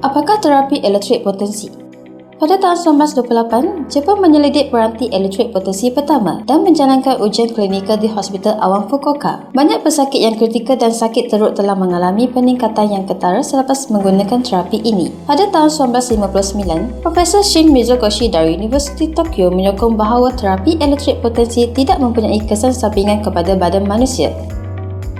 Apakah terapi elektrik potensi? Pada tahun 1928, Jepun menyelidik peranti elektrik potensi pertama dan menjalankan ujian klinikal di Hospital Awam Fukuoka. Banyak pesakit yang kritikal dan sakit teruk telah mengalami peningkatan yang ketara selepas menggunakan terapi ini. Pada tahun 1959, Profesor Shin Mizoguchi dari Universiti Tokyo menyokong bahawa terapi elektrik potensi tidak mempunyai kesan sampingan kepada badan manusia.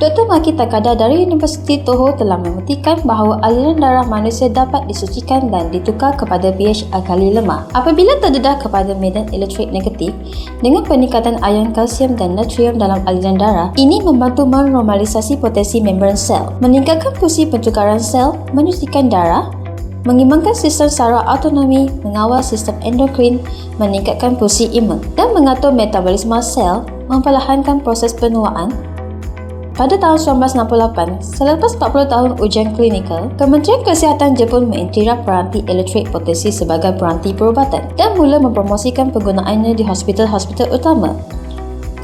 Dr. Maki Takada dari Universiti Toho telah membuktikan bahawa aliran darah manusia dapat disucikan dan ditukar kepada pH alkali lemah. Apabila terdedah kepada medan elektrik negatif dengan peningkatan ion kalsium dan natrium dalam aliran darah, ini membantu menormalisasi potensi membran sel, meningkatkan fungsi pertukaran sel, menyucikan darah, mengimbangkan sistem saraf autonomi, mengawal sistem endokrin, meningkatkan fungsi imun dan mengatur metabolisme sel, memperlahankan proses penuaan. Pada tahun 1968, selepas 40 tahun ujian klinikal, Kementerian Kesihatan Jepun mengiktiraf peranti elektrik potensi sebagai peranti perubatan dan mula mempromosikan penggunaannya di hospital-hospital utama.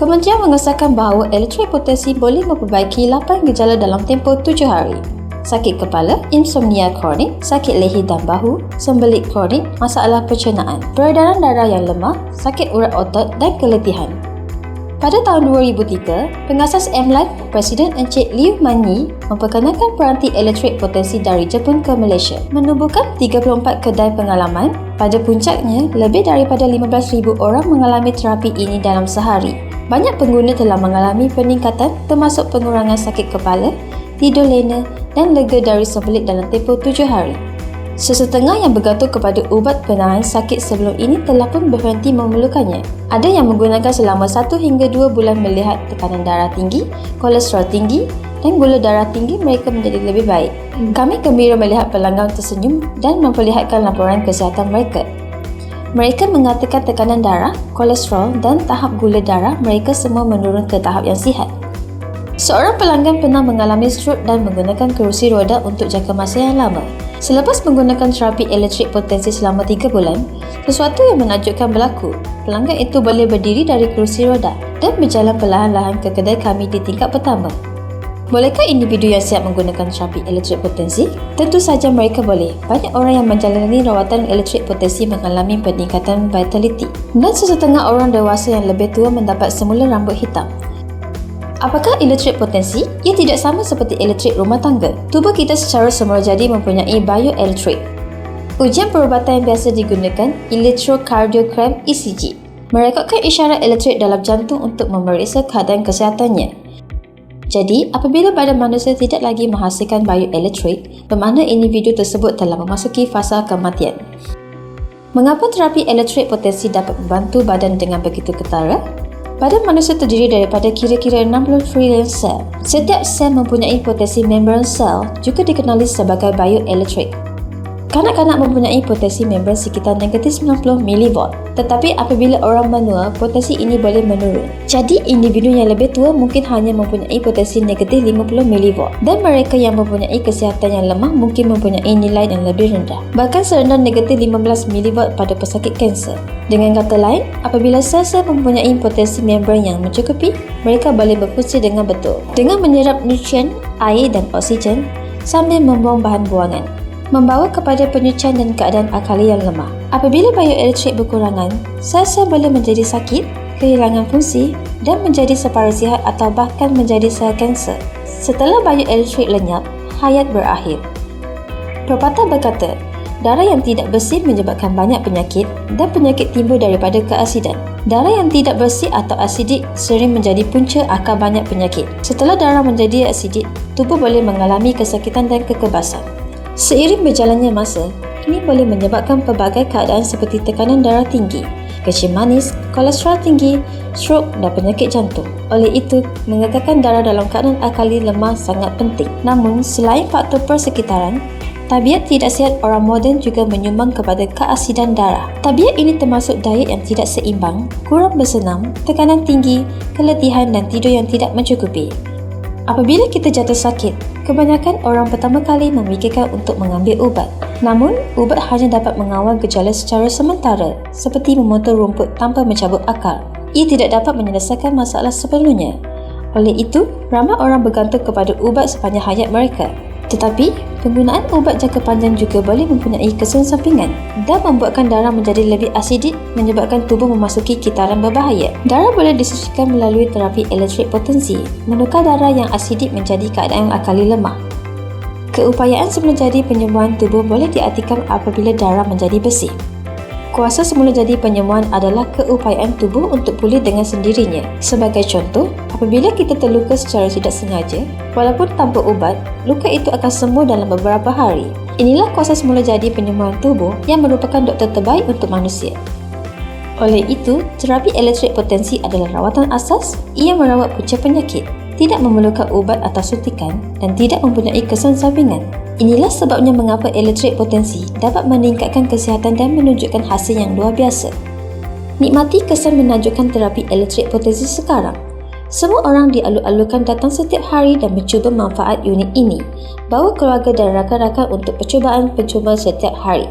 Kementerian mengesahkan bahawa elektrik potensi boleh memperbaiki 8 gejala dalam tempoh 7 hari. Sakit kepala, insomnia kronik, sakit leher dan bahu, sembelit kronik, masalah pencernaan, peredaran darah yang lemah, sakit urat otot dan keletihan. Pada tahun 2003, pengasas M-Life, Presiden Encik Liu Manyi memperkenalkan peranti elektrik potensi dari Jepun ke Malaysia, menubuhkan 34 kedai pengalaman. Pada puncaknya, lebih daripada 15,000 orang mengalami terapi ini dalam sehari. Banyak pengguna telah mengalami peningkatan termasuk pengurangan sakit kepala, tidur lena dan lega dari sembelit dalam tempoh 7 hari. Sesetengah yang bergantung kepada ubat penahan sakit sebelum ini telah pun berhenti memerlukannya. Ada yang menggunakan selama 1 hingga 2 bulan melihat tekanan darah tinggi, kolesterol tinggi dan gula darah tinggi mereka menjadi lebih baik. Kami gembira melihat pelanggan tersenyum dan memperlihatkan laporan kesihatan mereka. Mereka mengatakan tekanan darah, kolesterol dan tahap gula darah mereka semua menurun ke tahap yang sihat. Seorang pelanggan pernah mengalami stroke dan menggunakan kerusi roda untuk jangka masa yang lama. Selepas menggunakan terapi elektrik potensi selama 3 bulan, sesuatu yang menakjubkan berlaku. Pelanggan itu boleh berdiri dari kerusi roda dan berjalan perlahan-lahan ke kedai kami di tingkat pertama. Bolehkah individu yang siap menggunakan terapi elektrik potensi? Tentu saja mereka boleh. Banyak orang yang menjalani rawatan elektrik potensi mengalami peningkatan vitality dan sesetengah orang dewasa yang lebih tua mendapat semula rambut hitam. Apakah elektrik potensi? Ia tidak sama seperti elektrik rumah tangga. Tubuh kita secara semulajadi mempunyai bioelektrik. Ujian perubatan yang biasa digunakan elektrokardiogram ECG merekodkan isyarat elektrik dalam jantung untuk memeriksa keadaan kesihatannya. Jadi, apabila badan manusia tidak lagi menghasilkan bioelektrik, bermakna individu tersebut telah memasuki fasa kematian. Mengapa terapi elektrik potensi dapat membantu badan dengan begitu ketara? Badan manusia terdiri daripada kira-kira 60 trilion sel. Setiap sel mempunyai potensi membran sel, juga dikenali sebagai bioelektrik. Kanak-kanak mempunyai potensi membran sekitar negatif 90 mV, tetapi apabila orang menua, potensi ini boleh menurun. Jadi, individu yang lebih tua mungkin hanya mempunyai potensi negatif 50 mV dan mereka yang mempunyai kesihatan yang lemah mungkin mempunyai nilai yang lebih rendah, bahkan serendah negatif 15 mV pada pesakit kanser. Dengan kata lain, apabila sel-sel mempunyai potensi membran yang mencukupi, mereka boleh berfungsi dengan betul dengan menyerap nutrien, air dan oksigen sambil membuang bahan buangan, membawa kepada penyucian dan keadaan alkali yang lemah. Apabila bioelektrik berkurangan, sel-sel boleh menjadi sakit, kehilangan fungsi dan menjadi separuh sihat atau bahkan menjadi sel kanser. Setelah bioelektrik lenyap, hayat berakhir. Pepatah berkata, darah yang tidak bersih menyebabkan banyak penyakit dan penyakit timbul daripada keasidan. Darah yang tidak bersih atau asidik sering menjadi punca akar banyak penyakit. Setelah darah menjadi asidik, tubuh boleh mengalami kesakitan dan kekebasan. Seiring berjalannya masa, ini boleh menyebabkan pelbagai keadaan seperti tekanan darah tinggi, kencing manis, kolesterol tinggi, stroke dan penyakit jantung. Oleh itu, mengekalkan darah dalam keadaan alkali lemah sangat penting. Namun, selain faktor persekitaran, tabiat tidak sihat orang moden juga menyumbang kepada keasidan darah. Tabiat ini termasuk diet yang tidak seimbang, kurang bersenam, tekanan tinggi, keletihan dan tidur yang tidak mencukupi. Apabila kita jatuh sakit, kebanyakan orang pertama kali memikirkan untuk mengambil ubat. Namun, ubat hanya dapat mengawal gejala secara sementara, seperti memotong rumput tanpa mencabut akar. Ia tidak dapat menyelesaikan masalah sepenuhnya. Oleh itu, ramai orang bergantung kepada ubat sepanjang hayat mereka. Tetapi, penggunaan ubat jangka panjang juga boleh mempunyai kesan sampingan dan membuatkan darah menjadi lebih asidik, menyebabkan tubuh memasuki kitaran berbahaya. Darah boleh disucikan melalui terapi elektrik potensi, menukar darah yang asidik menjadi keadaan alkali lemah. Keupayaan semula jadi penyembuhan tubuh boleh diartikan apabila darah menjadi bersih. Kuasa semula jadi penyembuhan adalah keupayaan tubuh untuk pulih dengan sendirinya. Sebagai contoh, apabila kita terluka secara tidak sengaja, walaupun tanpa ubat, luka itu akan sembuh dalam beberapa hari. Inilah kuasa semula jadi penyembuhan tubuh yang merupakan doktor terbaik untuk manusia. Oleh itu, terapi elektrik potensi adalah rawatan asas. Ia merawat punca penyakit, tidak memerlukan ubat atau suntikan dan tidak mempunyai kesan sampingan. Inilah sebabnya mengapa elektrik potensi dapat meningkatkan kesihatan dan menunjukkan hasil yang luar biasa. Nikmati kesan menakjubkan terapi elektrik potensi sekarang. Semua orang dialur-alurkan datang setiap hari dan mencuba manfaat unik ini. Bawa keluarga dan rakan-rakan untuk percubaan setiap hari.